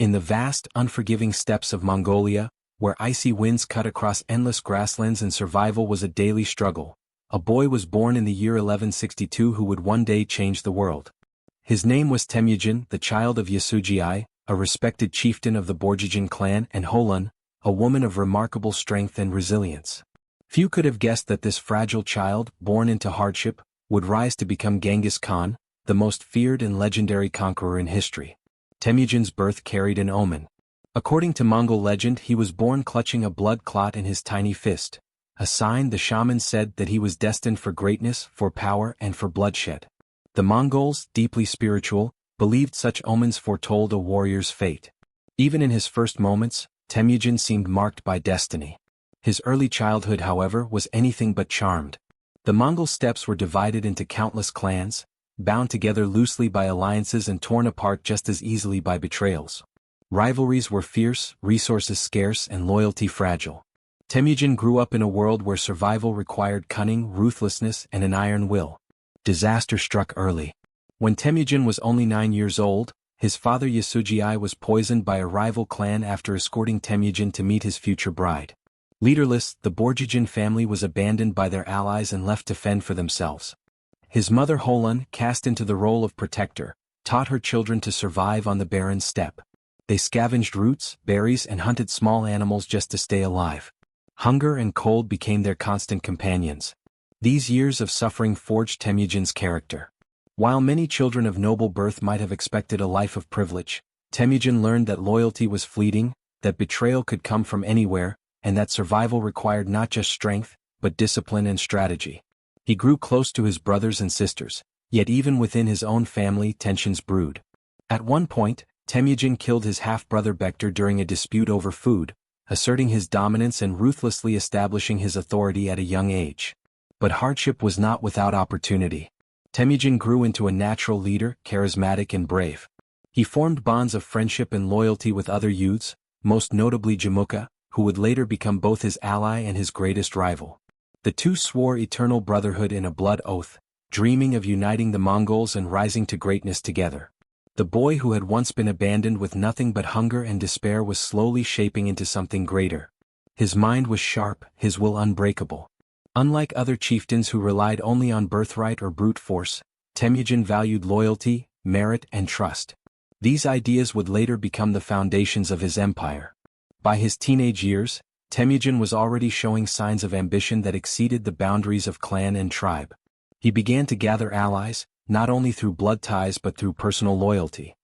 In the vast, unforgiving steppes of Mongolia, where icy winds cut across endless grasslands and survival was a daily struggle, a boy was born in the year 1162 who would one day change the world. His name was Temujin, the child of Yasujii, a respected chieftain of the Borjigin clan, and Holun, a woman of remarkable strength and resilience. Few could have guessed that this fragile child, born into hardship, would rise to become Genghis Khan, the most feared and legendary conqueror in history. Temujin's birth carried an omen. According to Mongol legend, he was born clutching a blood clot in his tiny fist, a sign the shaman said that he was destined for greatness, for power, and for bloodshed. The Mongols, deeply spiritual, believed such omens foretold a warrior's fate. Even in his first moments, Temujin seemed marked by destiny. His early childhood, however, was anything but charmed. The Mongol steppes were divided into countless clans, bound together loosely by alliances and torn apart just as easily by betrayals. Rivalries were fierce, resources scarce, and loyalty fragile. Temujin grew up in a world where survival required cunning, ruthlessness, and an iron will. Disaster struck early. When Temujin was only 9 years old, his father Yasujii was poisoned by a rival clan after escorting Temujin to meet his future bride. Leaderless, the Borjigin family was abandoned by their allies and left to fend for themselves. His mother Holun, cast into the role of protector, taught her children to survive on the barren steppe. They scavenged roots, berries, and hunted small animals just to stay alive. Hunger and cold became their constant companions. These years of suffering forged Temujin's character. While many children of noble birth might have expected a life of privilege, Temujin learned that loyalty was fleeting, that betrayal could come from anywhere, and that survival required not just strength, but discipline and strategy. He grew close to his brothers and sisters, yet even within his own family tensions brewed. At one point, Temujin killed his half-brother Bektar during a dispute over food, asserting his dominance and ruthlessly establishing his authority at a young age. But hardship was not without opportunity. Temujin grew into a natural leader, charismatic and brave. He formed bonds of friendship and loyalty with other youths, most notably Jamukha, who would later become both his ally and his greatest rival. The two swore eternal brotherhood in a blood oath, dreaming of uniting the Mongols and rising to greatness together. The boy who had once been abandoned with nothing but hunger and despair was slowly shaping into something greater. His mind was sharp, his will unbreakable. Unlike other chieftains who relied only on birthright or brute force, Temujin valued loyalty, merit, and trust. These ideas would later become the foundations of his empire. By his teenage years, Temujin was already showing signs of ambition that exceeded the boundaries of clan and tribe. He began to gather allies, not only through blood ties but through personal loyalty.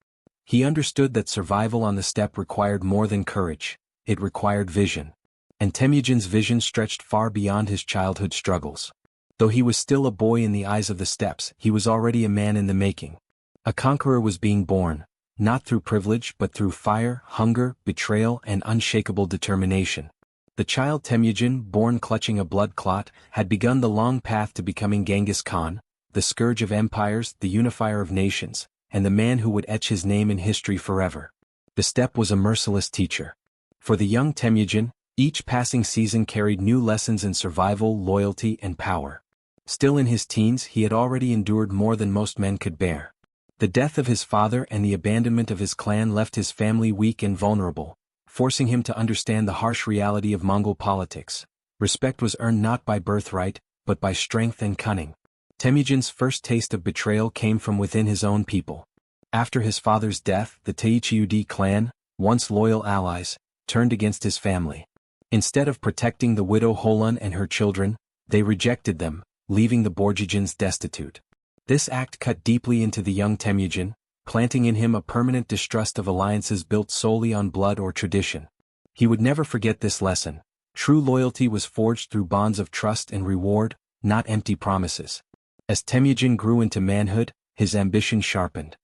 He understood that survival on the steppe required more than courage, it required vision. And Temujin's vision stretched far beyond his childhood struggles. Though he was still a boy in the eyes of the steppes, he was already a man in the making. A conqueror was being born, not through privilege but through fire, hunger, betrayal, and unshakable determination. The child Temujin, born clutching a blood clot, had begun the long path to becoming Genghis Khan, the scourge of empires, the unifier of nations, and the man who would etch his name in history forever. The steppe was a merciless teacher. For the young Temujin, each passing season carried new lessons in survival, loyalty, and power. Still in his teens, he had already endured more than most men could bear. The death of his father and the abandonment of his clan left his family weak and vulnerable, forcing him to understand the harsh reality of Mongol politics. Respect was earned not by birthright, but by strength and cunning. Temujin's first taste of betrayal came from within his own people. After his father's death, the Temujin clan, once loyal allies, turned against his family. Instead of protecting the widow Holun and her children, they rejected them, leaving the Borjigins destitute. This act cut deeply into the young Temujin, planting in him a permanent distrust of alliances built solely on blood or tradition. He would never forget this lesson. True loyalty was forged through bonds of trust and reward, not empty promises. As Temujin grew into manhood, his ambition sharpened.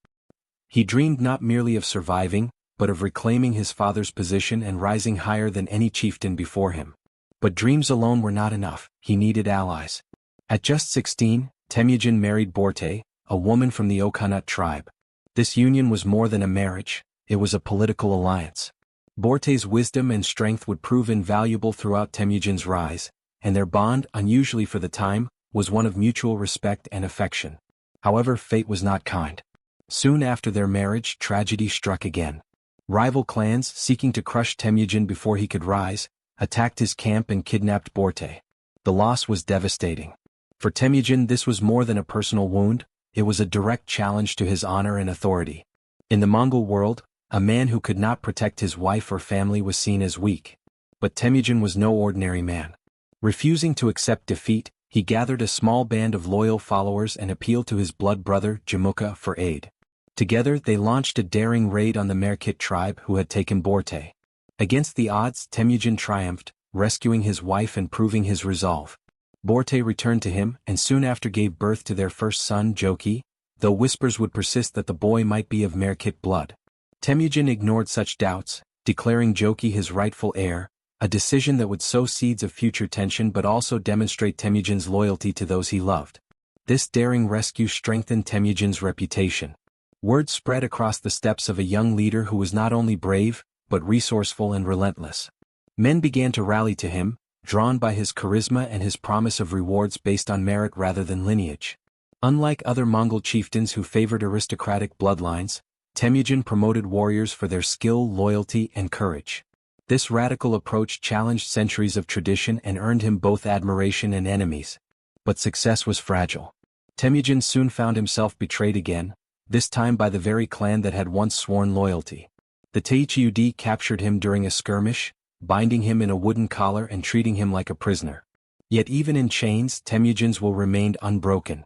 He dreamed not merely of surviving, but of reclaiming his father's position and rising higher than any chieftain before him. But dreams alone were not enough, he needed allies. At just 16, Temujin married Borte, a woman from the Okanut tribe. This union was more than a marriage, it was a political alliance. Borte's wisdom and strength would prove invaluable throughout Temujin's rise, and their bond, unusually for the time, was one of mutual respect and affection. However, fate was not kind. Soon after their marriage, tragedy struck again. Rival clans, seeking to crush Temujin before he could rise, attacked his camp and kidnapped Borte. The loss was devastating. For Temujin, this was more than a personal wound, it was a direct challenge to his honor and authority. In the Mongol world, a man who could not protect his wife or family was seen as weak. But Temujin was no ordinary man. Refusing to accept defeat, he gathered a small band of loyal followers and appealed to his blood brother, Jamuka, for aid. Together they launched a daring raid on the Merkit tribe who had taken Borte. Against the odds, Temujin triumphed, rescuing his wife and proving his resolve. Borte returned to him and soon after gave birth to their first son, Joki, though whispers would persist that the boy might be of Merkit blood. Temujin ignored such doubts, declaring Joki his rightful heir, a decision that would sow seeds of future tension but also demonstrate Temujin's loyalty to those he loved. This daring rescue strengthened Temujin's reputation. Word spread across the steppes of a young leader who was not only brave, but resourceful and relentless. Men began to rally to him, drawn by his charisma and his promise of rewards based on merit rather than lineage. Unlike other Mongol chieftains who favored aristocratic bloodlines, Temujin promoted warriors for their skill, loyalty, and courage. This radical approach challenged centuries of tradition and earned him both admiration and enemies. But success was fragile. Temujin soon found himself betrayed again, this time by the very clan that had once sworn loyalty. The Temujin captured him during a skirmish, binding him in a wooden collar and treating him like a prisoner. Yet even in chains, Temujin's will remained unbroken.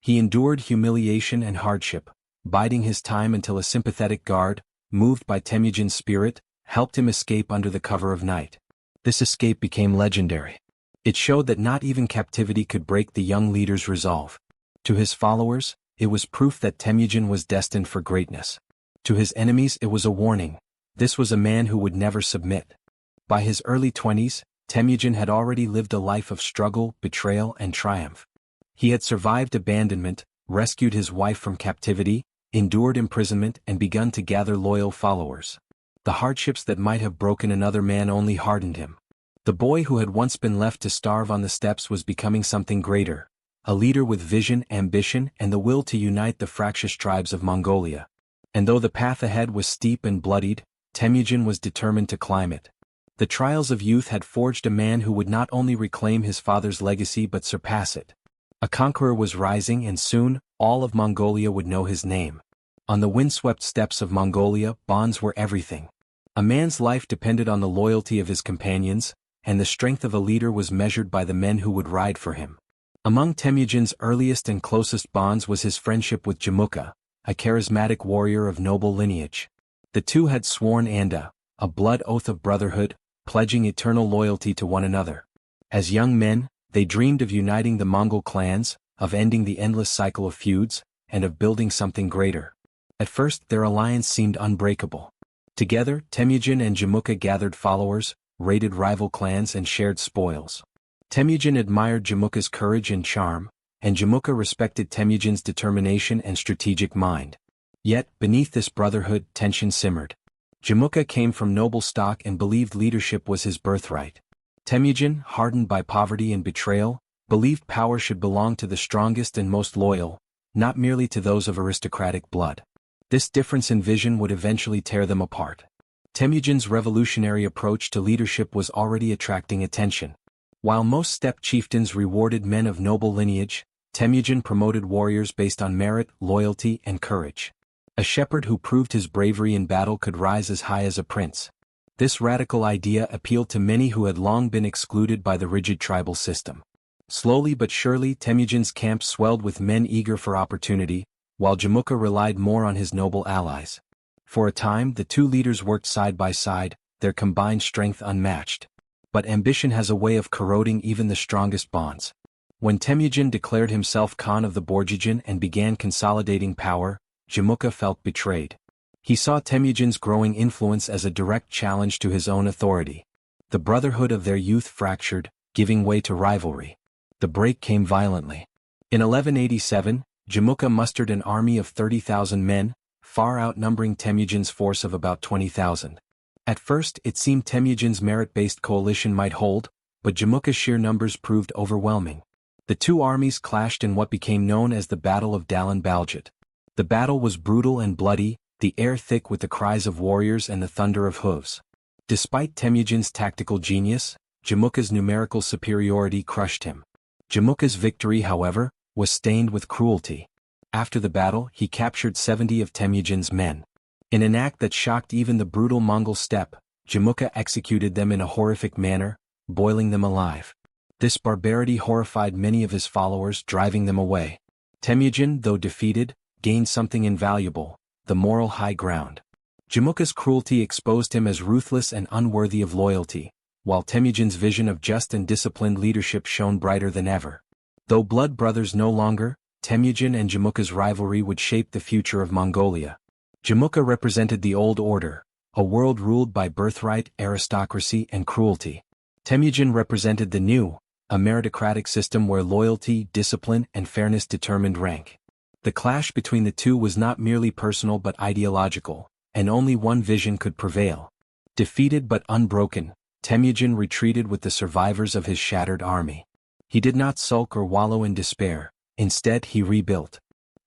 He endured humiliation and hardship, biding his time until a sympathetic guard, moved by Temujin's spirit, helped him escape under the cover of night. This escape became legendary. It showed that not even captivity could break the young leader's resolve. To his followers, it was proof that Temujin was destined for greatness. To his enemies, it was a warning. This was a man who would never submit. By his early 20s, Temujin had already lived a life of struggle, betrayal, and triumph. He had survived abandonment, rescued his wife from captivity, endured imprisonment, and begun to gather loyal followers. The hardships that might have broken another man only hardened him. The boy who had once been left to starve on the steppes was becoming something greater, a leader with vision, ambition, and the will to unite the fractious tribes of Mongolia. And though the path ahead was steep and bloodied, Temujin was determined to climb it. The trials of youth had forged a man who would not only reclaim his father's legacy but surpass it. A conqueror was rising and soon, all of Mongolia would know his name. On the windswept steppes of Mongolia, bonds were everything. A man's life depended on the loyalty of his companions, and the strength of a leader was measured by the men who would ride for him. Among Temujin's earliest and closest bonds was his friendship with Jamuka, a charismatic warrior of noble lineage. The two had sworn Anda, a blood oath of brotherhood, pledging eternal loyalty to one another. As young men, they dreamed of uniting the Mongol clans, of ending the endless cycle of feuds, and of building something greater. At first, their alliance seemed unbreakable. Together, Temujin and Jamuka gathered followers, raided rival clans and shared spoils. Temujin admired Jamuka's courage and charm, and Jamuka respected Temujin's determination and strategic mind. Yet, beneath this brotherhood, tension simmered. Jamuka came from noble stock and believed leadership was his birthright. Temujin, hardened by poverty and betrayal, believed power should belong to the strongest and most loyal, not merely to those of aristocratic blood. This difference in vision would eventually tear them apart. Temujin's revolutionary approach to leadership was already attracting attention. While most steppe chieftains rewarded men of noble lineage, Temujin promoted warriors based on merit, loyalty, and courage. A shepherd who proved his bravery in battle could rise as high as a prince. This radical idea appealed to many who had long been excluded by the rigid tribal system. Slowly but surely, Temujin's camp swelled with men eager for opportunity, while Jamuka relied more on his noble allies. For a time, the two leaders worked side by side, their combined strength unmatched. But ambition has a way of corroding even the strongest bonds. When Temujin declared himself Khan of the Borjigin and began consolidating power, Jamuka felt betrayed. He saw Temujin's growing influence as a direct challenge to his own authority. The brotherhood of their youth fractured, giving way to rivalry. The break came violently. In 1187, Jamuka mustered an army of 30,000 men, far outnumbering Temujin's force of about 20,000. At first, it seemed Temujin's merit-based coalition might hold, but Jamuka's sheer numbers proved overwhelming. The two armies clashed in what became known as the Battle of Dalan Baljit. The battle was brutal and bloody, the air thick with the cries of warriors and the thunder of hooves. Despite Temujin's tactical genius, Jamuka's numerical superiority crushed him. Jamuka's victory, however, was stained with cruelty. After the battle, he captured 70 of Temujin's men. In an act that shocked even the brutal Mongol steppe, Jamuka executed them in a horrific manner, boiling them alive. This barbarity horrified many of his followers, driving them away. Temujin, though defeated, gained something invaluable: the moral high ground. Jamuka's cruelty exposed him as ruthless and unworthy of loyalty, while Temujin's vision of just and disciplined leadership shone brighter than ever. Though blood brothers no longer, Temujin and Jamuka's rivalry would shape the future of Mongolia. Jamuka represented the old order, a world ruled by birthright, aristocracy, and cruelty. Temujin represented the new, a meritocratic system where loyalty, discipline, and fairness determined rank. The clash between the two was not merely personal but ideological, and only one vision could prevail. Defeated but unbroken, Temujin retreated with the survivors of his shattered army. He did not sulk or wallow in despair, instead he rebuilt.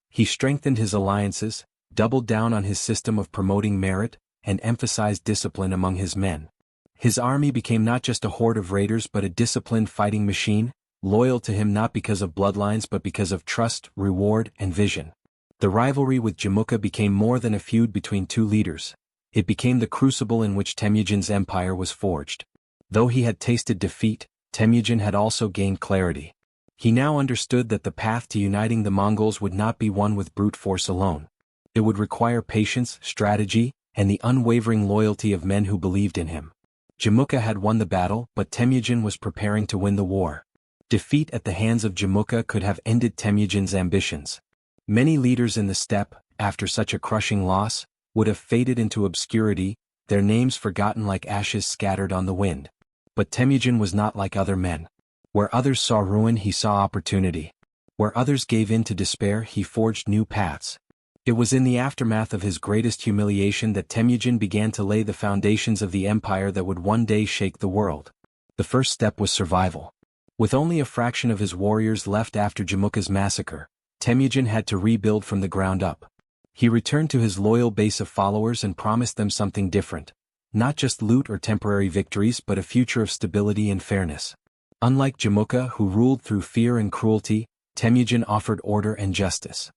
He strengthened his alliances, doubled down on his system of promoting merit, and emphasized discipline among his men. His army became not just a horde of raiders but a disciplined fighting machine, loyal to him not because of bloodlines but because of trust, reward, and vision. The rivalry with Jamuka became more than a feud between two leaders. It became the crucible in which Temujin's empire was forged. Though he had tasted defeat, Temujin had also gained clarity. He now understood that the path to uniting the Mongols would not be one with brute force alone. It would require patience, strategy, and the unwavering loyalty of men who believed in him. Jamuka had won the battle, but Temujin was preparing to win the war. Defeat at the hands of Jamuka could have ended Temujin's ambitions. Many leaders in the steppe, after such a crushing loss, would have faded into obscurity, their names forgotten like ashes scattered on the wind. But Temujin was not like other men. Where others saw ruin, he saw opportunity. Where others gave in to despair, he forged new paths. It was in the aftermath of his greatest humiliation that Temujin began to lay the foundations of the empire that would one day shake the world. The first step was survival. With only a fraction of his warriors left after Jamuka's massacre, Temujin had to rebuild from the ground up. He returned to his loyal base of followers and promised them something different. Not just loot or temporary victories but a future of stability and fairness. Unlike Jamuka, who ruled through fear and cruelty, Temujin offered order and justice.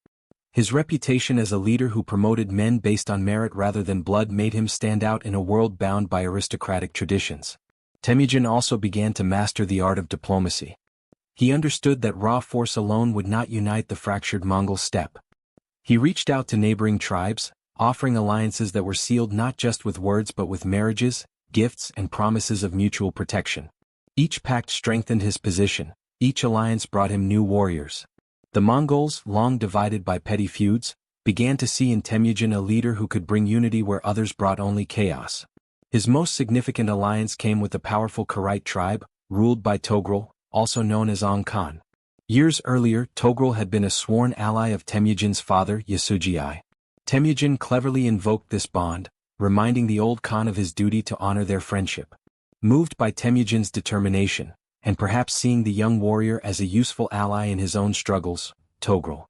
His reputation as a leader who promoted men based on merit rather than blood made him stand out in a world bound by aristocratic traditions. Temujin also began to master the art of diplomacy. He understood that raw force alone would not unite the fractured Mongol steppe. He reached out to neighboring tribes, offering alliances that were sealed not just with words but with marriages, gifts, and promises of mutual protection. Each pact strengthened his position, each alliance brought him new warriors. The Mongols, long divided by petty feuds, began to see in Temujin a leader who could bring unity where others brought only chaos. His most significant alliance came with the powerful Karaite tribe, ruled by Togrul, also known as Ong Khan. Years earlier, Togrul had been a sworn ally of Temujin's father, Yasujii. Temujin cleverly invoked this bond, reminding the old Khan of his duty to honor their friendship. Moved by Temujin's determination, and perhaps seeing the young warrior as a useful ally in his own struggles, Togrul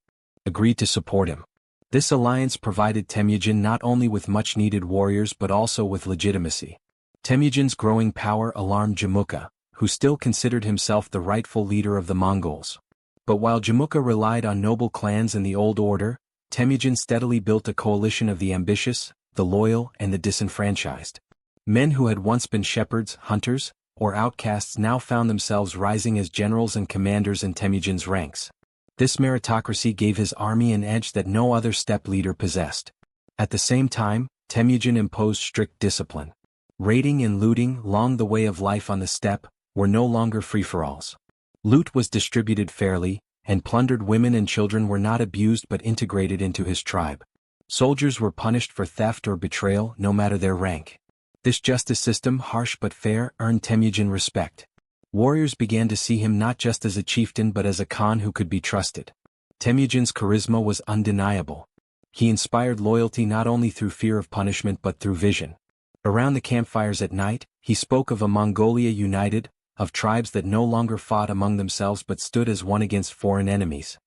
agreed to support him. This alliance provided Temujin not only with much-needed warriors but also with legitimacy. Temujin's growing power alarmed Jamuka, who still considered himself the rightful leader of the Mongols. But while Jamuka relied on noble clans and the old order, Temujin steadily built a coalition of the ambitious, the loyal, and the disenfranchised. Men who had once been shepherds, hunters, or outcasts now found themselves rising as generals and commanders in Temujin's ranks. This meritocracy gave his army an edge that no other steppe leader possessed. At the same time, Temujin imposed strict discipline. Raiding and looting, long the way of life on the steppe, were no longer free-for-alls. Loot was distributed fairly, and plundered women and children were not abused but integrated into his tribe. Soldiers were punished for theft or betrayal, no matter their rank. This justice system, harsh but fair, earned Temujin respect. Warriors began to see him not just as a chieftain but as a Khan who could be trusted. Temujin's charisma was undeniable. He inspired loyalty not only through fear of punishment but through vision. Around the campfires at night, he spoke of a Mongolia united, of tribes that no longer fought among themselves but stood as one against foreign enemies.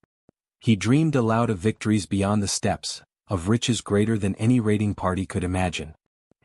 He dreamed aloud of victories beyond the steppes, of riches greater than any raiding party could imagine.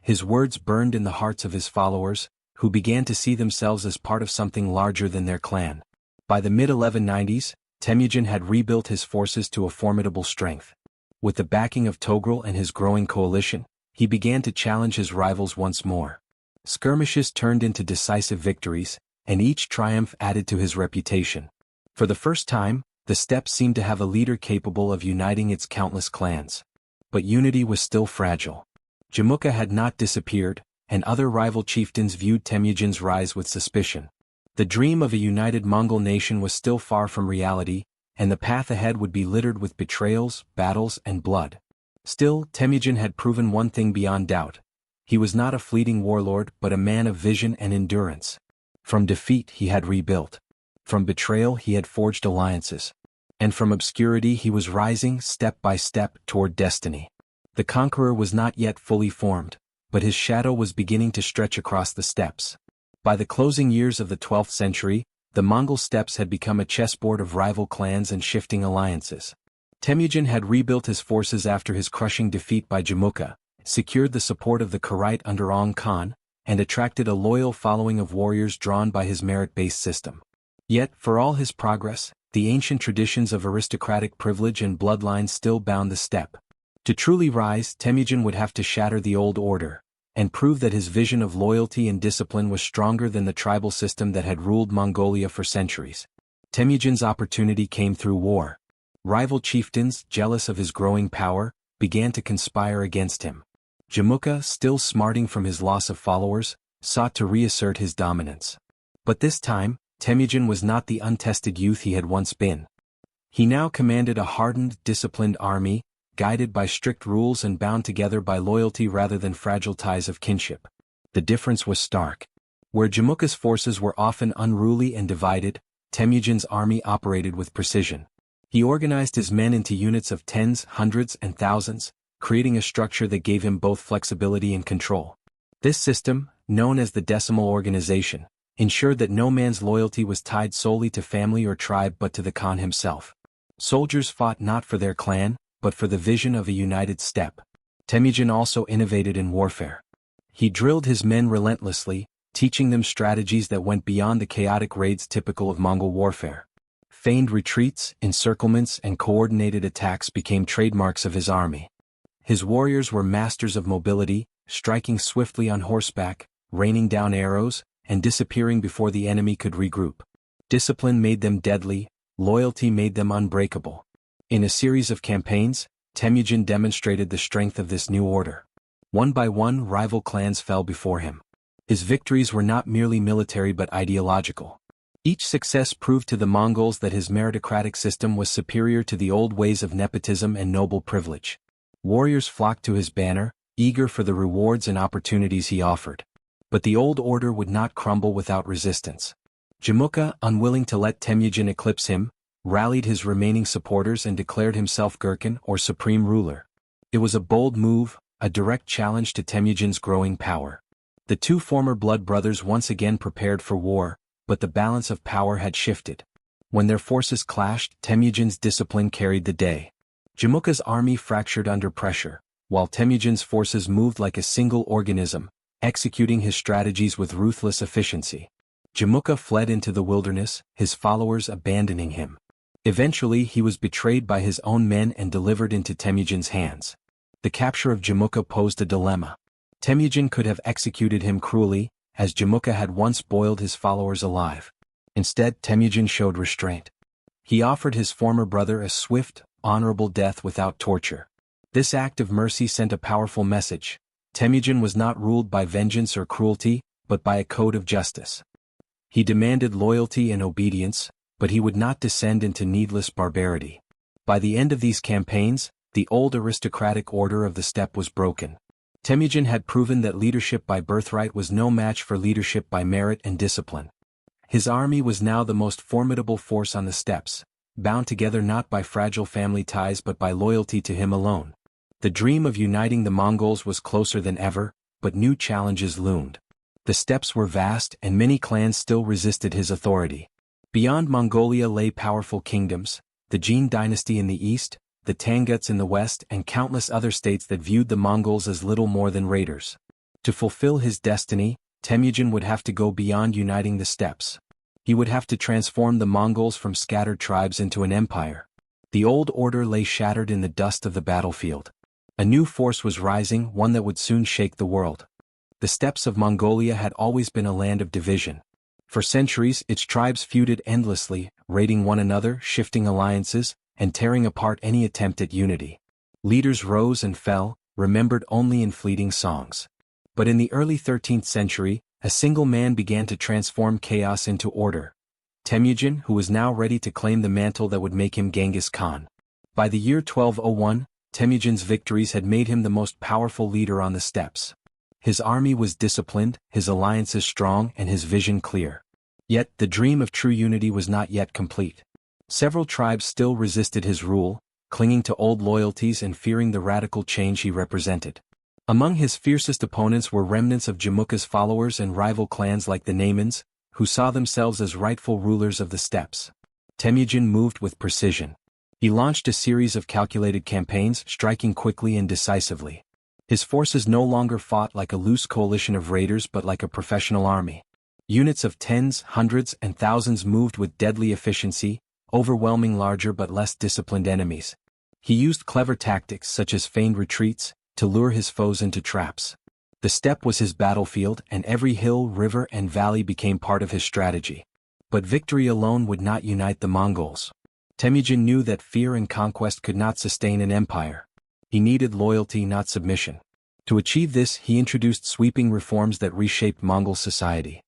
His words burned in the hearts of his followers, who began to see themselves as part of something larger than their clan. By the mid-1190s, Temujin had rebuilt his forces to a formidable strength. With the backing of Togrul and his growing coalition, he began to challenge his rivals once more. Skirmishes turned into decisive victories, and each triumph added to his reputation. For the first time, the steppe seemed to have a leader capable of uniting its countless clans. But unity was still fragile. Jamukha had not disappeared, and other rival chieftains viewed Temujin's rise with suspicion. The dream of a united Mongol nation was still far from reality, and the path ahead would be littered with betrayals, battles, and blood. Still, Temujin had proven one thing beyond doubt. He was not a fleeting warlord but a man of vision and endurance. From defeat he had rebuilt. From betrayal he had forged alliances. And from obscurity he was rising step by step toward destiny. The conqueror was not yet fully formed, but his shadow was beginning to stretch across the steppes. By the closing years of the 12th century, the Mongol steppes had become a chessboard of rival clans and shifting alliances. Temujin had rebuilt his forces after his crushing defeat by Jamukha, secured the support of the Kharit under Ong Khan, and attracted a loyal following of warriors drawn by his merit-based system. Yet, for all his progress, the ancient traditions of aristocratic privilege and bloodline still bound the steppe. To truly rise, Temujin would have to shatter the old order, and prove that his vision of loyalty and discipline was stronger than the tribal system that had ruled Mongolia for centuries. Temujin's opportunity came through war. Rival chieftains, jealous of his growing power, began to conspire against him. Jamukha, still smarting from his loss of followers, sought to reassert his dominance. But this time, Temujin was not the untested youth he had once been. He now commanded a hardened, disciplined army, guided by strict rules and bound together by loyalty rather than fragile ties of kinship. The difference was stark. Where Jamukha's forces were often unruly and divided, Temujin's army operated with precision. He organized his men into units of tens, hundreds, and thousands, creating a structure that gave him both flexibility and control. This system, known as the decimal organization, ensured that no man's loyalty was tied solely to family or tribe but to the Khan himself. Soldiers fought not for their clan, but for the vision of a united steppe. Temujin also innovated in warfare. He drilled his men relentlessly, teaching them strategies that went beyond the chaotic raids typical of Mongol warfare. Feigned retreats, encirclements, and coordinated attacks became trademarks of his army. His warriors were masters of mobility, striking swiftly on horseback, raining down arrows, and disappearing before the enemy could regroup. Discipline made them deadly, loyalty made them unbreakable. In a series of campaigns, Temujin demonstrated the strength of this new order. One by one, rival clans fell before him. His victories were not merely military but ideological. Each success proved to the Mongols that his meritocratic system was superior to the old ways of nepotism and noble privilege. Warriors flocked to his banner, eager for the rewards and opportunities he offered. But the old order would not crumble without resistance. Jamukha, unwilling to let Temujin eclipse him, rallied his remaining supporters and declared himself Gurkhan or supreme ruler. It was a bold move, a direct challenge to Temujin's growing power. The two former blood brothers once again prepared for war, but the balance of power had shifted. When their forces clashed, Temujin's discipline carried the day. Jamukha's army fractured under pressure, while Temujin's forces moved like a single organism, executing his strategies with ruthless efficiency. Jamukha fled into the wilderness, his followers abandoning him. Eventually he was betrayed by his own men and delivered into Temujin's hands. The capture of Jamukha posed a dilemma. Temujin could have executed him cruelly, as Jamukha had once boiled his followers alive. Instead, Temujin showed restraint. He offered his former brother a swift, honorable death without torture. This act of mercy sent a powerful message. Temujin was not ruled by vengeance or cruelty, but by a code of justice. He demanded loyalty and obedience, but he would not descend into needless barbarity. By the end of these campaigns, the old aristocratic order of the steppe was broken. Temujin had proven that leadership by birthright was no match for leadership by merit and discipline. His army was now the most formidable force on the steppes, bound together not by fragile family ties but by loyalty to him alone. The dream of uniting the Mongols was closer than ever, but new challenges loomed. The steppes were vast and many clans still resisted his authority. Beyond Mongolia lay powerful kingdoms, the Jin dynasty in the east, the Tanguts in the west and countless other states that viewed the Mongols as little more than raiders. To fulfill his destiny, Temujin would have to go beyond uniting the steppes. He would have to transform the Mongols from scattered tribes into an empire. The old order lay shattered in the dust of the battlefield. A new force was rising, one that would soon shake the world. The steppes of Mongolia had always been a land of division. For centuries, its tribes feuded endlessly, raiding one another, shifting alliances, and tearing apart any attempt at unity. Leaders rose and fell, remembered only in fleeting songs. But in the early 13th century, a single man began to transform chaos into order. Temujin, who was now ready to claim the mantle that would make him Genghis Khan. By the year 1201, Temujin's victories had made him the most powerful leader on the steppes. His army was disciplined, his alliances strong, and his vision clear. Yet, the dream of true unity was not yet complete. Several tribes still resisted his rule, clinging to old loyalties and fearing the radical change he represented. Among his fiercest opponents were remnants of Jamuka's followers and rival clans like the Naimans, who saw themselves as rightful rulers of the steppes. Temujin moved with precision. He launched a series of calculated campaigns, striking quickly and decisively. His forces no longer fought like a loose coalition of raiders but like a professional army. Units of tens, hundreds, and thousands moved with deadly efficiency, overwhelming larger but less disciplined enemies. He used clever tactics such as feigned retreats, to lure his foes into traps. The steppe was his battlefield, and every hill, river, and valley became part of his strategy. But victory alone would not unite the Mongols. Temujin knew that fear and conquest could not sustain an empire. He needed loyalty, not submission. To achieve this, he introduced sweeping reforms that reshaped Mongol society.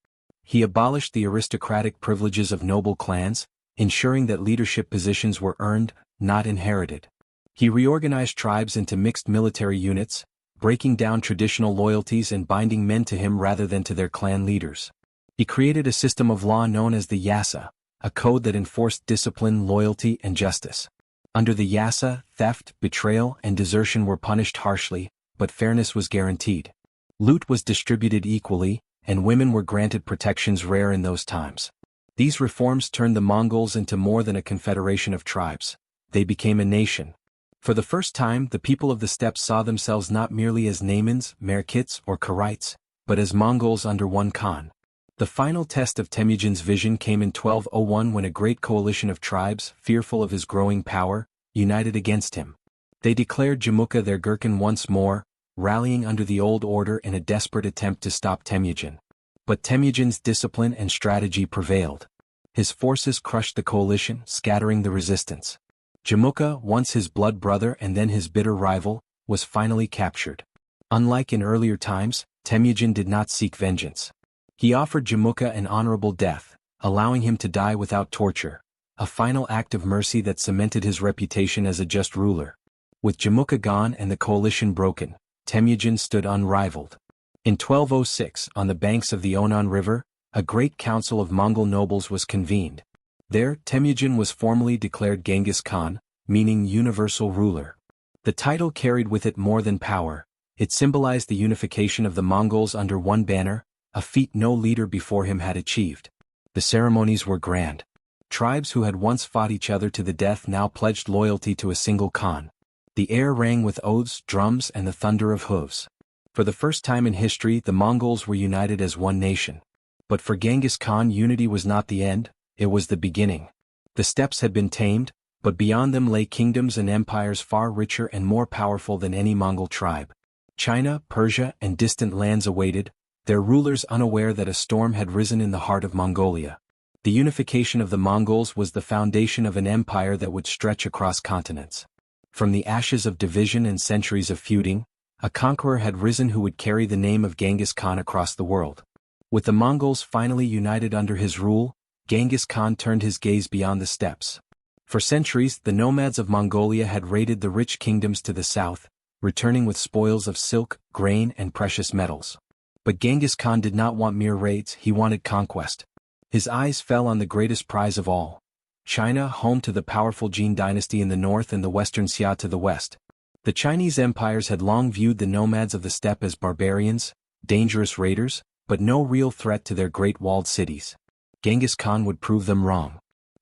He abolished the aristocratic privileges of noble clans, ensuring that leadership positions were earned, not inherited. He reorganized tribes into mixed military units, breaking down traditional loyalties and binding men to him rather than to their clan leaders. He created a system of law known as the Yasa, a code that enforced discipline, loyalty, and justice. Under the Yasa, theft, betrayal, and desertion were punished harshly, but fairness was guaranteed. Loot was distributed equally, and women were granted protections rare in those times. These reforms turned the Mongols into more than a confederation of tribes. They became a nation. For the first time, the people of the steppes saw themselves not merely as Naimans, Merkits, or Karites, but as Mongols under one Khan. The final test of Temujin's vision came in 1201 when a great coalition of tribes, fearful of his growing power, united against him. They declared Jamuka their Gurkhan once more, rallying under the old order in a desperate attempt to stop Temujin. But Temujin's discipline and strategy prevailed. His forces crushed the coalition, scattering the resistance. Jamuka, once his blood brother and then his bitter rival, was finally captured. Unlike in earlier times, Temujin did not seek vengeance. He offered Jamuka an honorable death, allowing him to die without torture, a final act of mercy that cemented his reputation as a just ruler. With Jamuka gone and the coalition broken, Temujin stood unrivaled. In 1206, on the banks of the Onan River, a great council of Mongol nobles was convened. There, Temujin was formally declared Genghis Khan, meaning universal ruler. The title carried with it more than power. It symbolized the unification of the Mongols under one banner, a feat no leader before him had achieved. The ceremonies were grand. Tribes who had once fought each other to the death now pledged loyalty to a single Khan. The air rang with oaths, drums, and the thunder of hooves. For the first time in history, the Mongols were united as one nation. But for Genghis Khan, unity was not the end. It was the beginning. The steppes had been tamed, but beyond them lay kingdoms and empires far richer and more powerful than any Mongol tribe. China, Persia, and distant lands awaited, their rulers unaware that a storm had risen in the heart of Mongolia. The unification of the Mongols was the foundation of an empire that would stretch across continents. From the ashes of division and centuries of feuding, a conqueror had risen who would carry the name of Genghis Khan across the world. With the Mongols finally united under his rule, Genghis Khan turned his gaze beyond the steppes. For centuries, the nomads of Mongolia had raided the rich kingdoms to the south, returning with spoils of silk, grain, and precious metals. But Genghis Khan did not want mere raids, he wanted conquest. His eyes fell on the greatest prize of all: China, home to the powerful Jin dynasty in the north and the western Xia to the west. The Chinese empires had long viewed the nomads of the steppe as barbarians, dangerous raiders, but no real threat to their great walled cities. Genghis Khan would prove them wrong.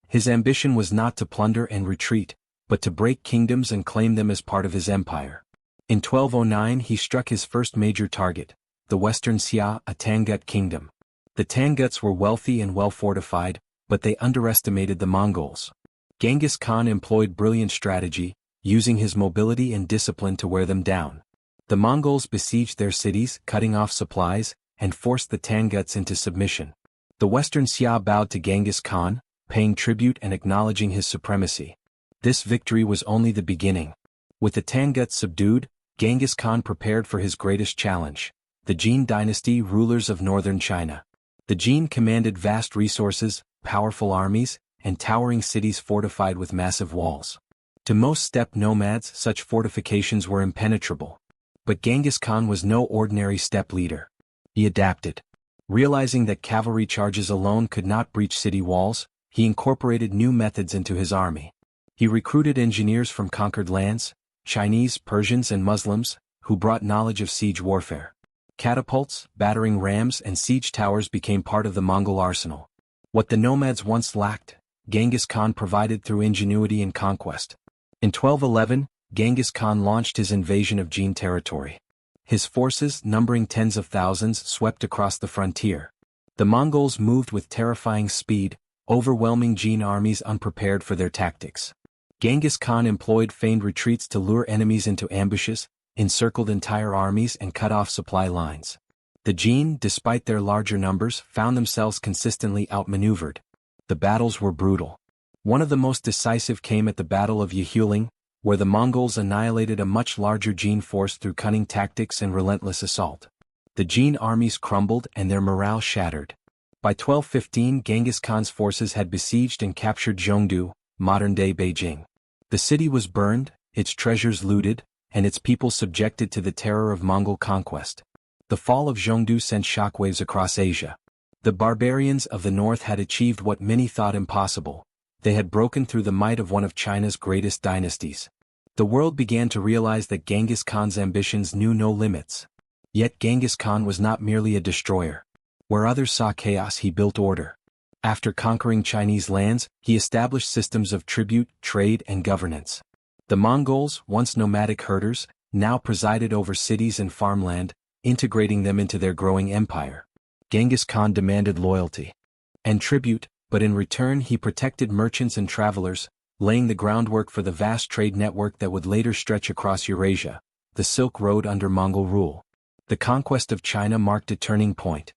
His ambition was not to plunder and retreat, but to break kingdoms and claim them as part of his empire. In 1209 he struck his first major target, the Western Xia, a Tangut kingdom. The Tanguts were wealthy and well-fortified, but they underestimated the Mongols. Genghis Khan employed brilliant strategy, using his mobility and discipline to wear them down. The Mongols besieged their cities, cutting off supplies, and forced the Tanguts into submission. The Western Xia bowed to Genghis Khan, paying tribute and acknowledging his supremacy. This victory was only the beginning. With the Tanguts subdued, Genghis Khan prepared for his greatest challenge, the Jin dynasty rulers of northern China. The Jin commanded vast resources, powerful armies, and towering cities fortified with massive walls. To most steppe nomads such fortifications were impenetrable. But Genghis Khan was no ordinary steppe leader. He adapted. Realizing that cavalry charges alone could not breach city walls, he incorporated new methods into his army. He recruited engineers from conquered lands, Chinese, Persians and Muslims, who brought knowledge of siege warfare. Catapults, battering rams and siege towers became part of the Mongol arsenal. What the nomads once lacked, Genghis Khan provided through ingenuity and conquest. In 1211, Genghis Khan launched his invasion of Jin territory. His forces, numbering tens of thousands, swept across the frontier. The Mongols moved with terrifying speed, overwhelming Jin armies unprepared for their tactics. Genghis Khan employed feigned retreats to lure enemies into ambushes, encircled entire armies and cut off supply lines. The Jin, despite their larger numbers, found themselves consistently outmaneuvered. The battles were brutal. One of the most decisive came at the Battle of Yihuling, where the Mongols annihilated a much larger Jin force through cunning tactics and relentless assault. The Jin armies crumbled and their morale shattered. By 1215 Genghis Khan's forces had besieged and captured Zhongdu, modern-day Beijing. The city was burned, its treasures looted, and its people subjected to the terror of Mongol conquest. The fall of Zhongdu sent shockwaves across Asia. The barbarians of the north had achieved what many thought impossible. They had broken through the might of one of China's greatest dynasties. The world began to realize that Genghis Khan's ambitions knew no limits. Yet Genghis Khan was not merely a destroyer. Where others saw chaos, he built order. After conquering Chinese lands, he established systems of tribute, trade, and governance. The Mongols, once nomadic herders, now presided over cities and farmland, integrating them into their growing empire. Genghis Khan demanded loyalty and tribute, but in return he protected merchants and travelers, laying the groundwork for the vast trade network that would later stretch across Eurasia, the Silk Road under Mongol rule. The conquest of China marked a turning point.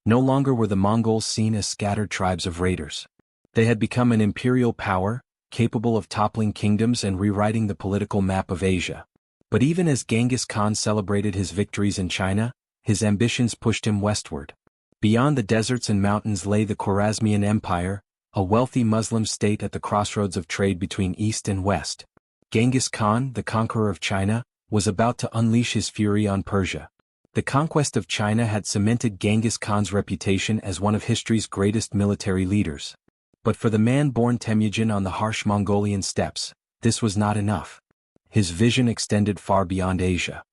No longer were the Mongols seen as scattered tribes of raiders. They had become an imperial power, capable of toppling kingdoms and rewriting the political map of Asia. But even as Genghis Khan celebrated his victories in China, his ambitions pushed him westward. Beyond the deserts and mountains lay the Khwarezmian Empire, a wealthy Muslim state at the crossroads of trade between East and West. Genghis Khan, the conqueror of China, was about to unleash his fury on Persia. The conquest of China had cemented Genghis Khan's reputation as one of history's greatest military leaders. But for the man born Temujin on the harsh Mongolian steppes, this was not enough. His vision extended far beyond Asia.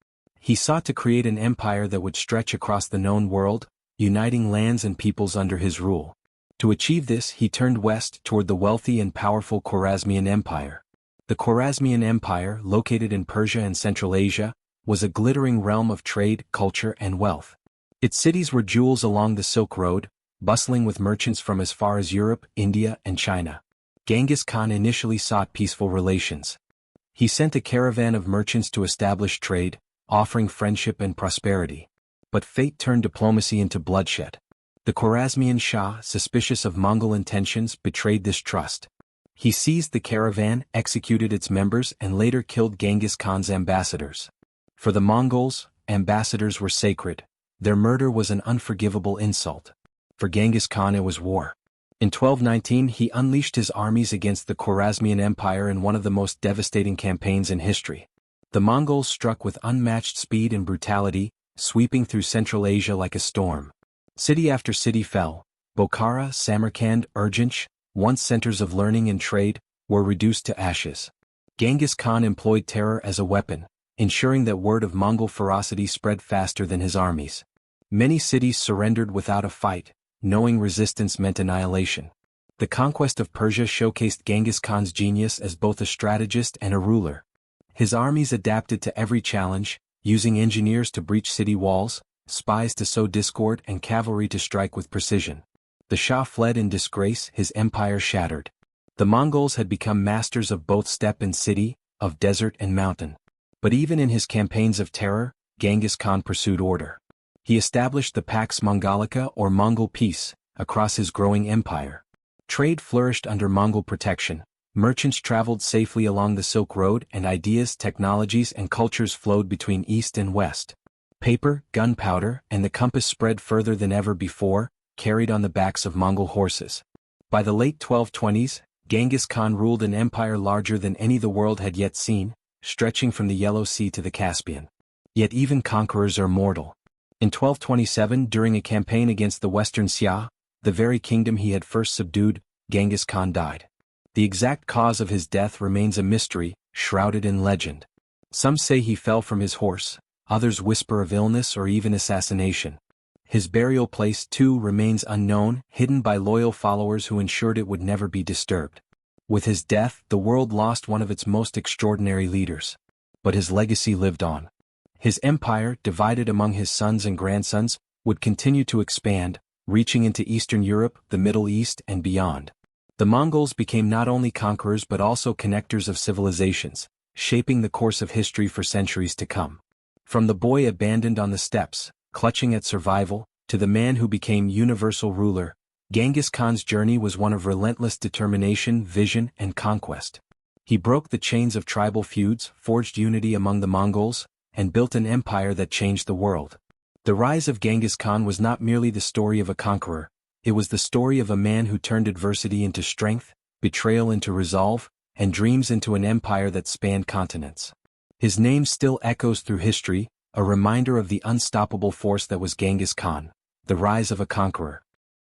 He sought to create an empire that would stretch across the known world, uniting lands and peoples under his rule. To achieve this, he turned west toward the wealthy and powerful Khwarezmian Empire. The Khwarezmian Empire, located in Persia and Central Asia, was a glittering realm of trade, culture, and wealth. Its cities were jewels along the Silk Road, bustling with merchants from as far as Europe, India, and China. Genghis Khan initially sought peaceful relations. He sent a caravan of merchants to establish trade, offering friendship and prosperity. But fate turned diplomacy into bloodshed. The Khwarezmian Shah, suspicious of Mongol intentions, betrayed this trust. He seized the caravan, executed its members, and later killed Genghis Khan's ambassadors. For the Mongols, ambassadors were sacred. Their murder was an unforgivable insult. For Genghis Khan it was war. In 1219 he unleashed his armies against the Khwarezmian Empire in one of the most devastating campaigns in history. The Mongols struck with unmatched speed and brutality, sweeping through Central Asia like a storm. City after city fell. Bokhara, Samarkand, Urgench, once centers of learning and trade, were reduced to ashes. Genghis Khan employed terror as a weapon, ensuring that word of Mongol ferocity spread faster than his armies. Many cities surrendered without a fight, knowing resistance meant annihilation. The The conquest of Persia showcased Genghis Khan's genius as both a strategist and a ruler. His armies adapted to every challenge, using engineers to breach city walls, spies to sow discord and cavalry to strike with precision. The Shah fled in disgrace, his empire shattered. The Mongols had become masters of both steppe and city, of desert and mountain. But even in his campaigns of terror, Genghis Khan pursued order. He established the Pax Mongolica or Mongol peace, across his growing empire. Trade flourished under Mongol protection, merchants traveled safely along the Silk Road and ideas, technologies and cultures flowed between East and West. Paper, gunpowder, and the compass spread further than ever before, carried on the backs of Mongol horses. By the late 1220s, Genghis Khan ruled an empire larger than any the world had yet seen, stretching from the Yellow Sea to the Caspian. Yet even conquerors are mortal. In 1227, during a campaign against the Western Xia, the very kingdom he had first subdued, Genghis Khan died. The exact cause of his death remains a mystery, shrouded in legend. Some say he fell from his horse, others whisper of illness or even assassination. His burial place, too, remains unknown, hidden by loyal followers who ensured it would never be disturbed. With his death, the world lost one of its most extraordinary leaders. But his legacy lived on. His empire, divided among his sons and grandsons, would continue to expand, reaching into Eastern Europe, the Middle East, and beyond. The Mongols became not only conquerors but also connectors of civilizations, shaping the course of history for centuries to come. From the boy abandoned on the steppes, clutching at survival, to the man who became universal ruler, Genghis Khan's journey was one of relentless determination, vision, and conquest. He broke the chains of tribal feuds, forged unity among the Mongols, and built an empire that changed the world. The rise of Genghis Khan was not merely the story of a conqueror, it was the story of a man who turned adversity into strength, betrayal into resolve, and dreams into an empire that spanned continents. His name still echoes through history, a reminder of the unstoppable force that was Genghis Khan, the rise of a conqueror.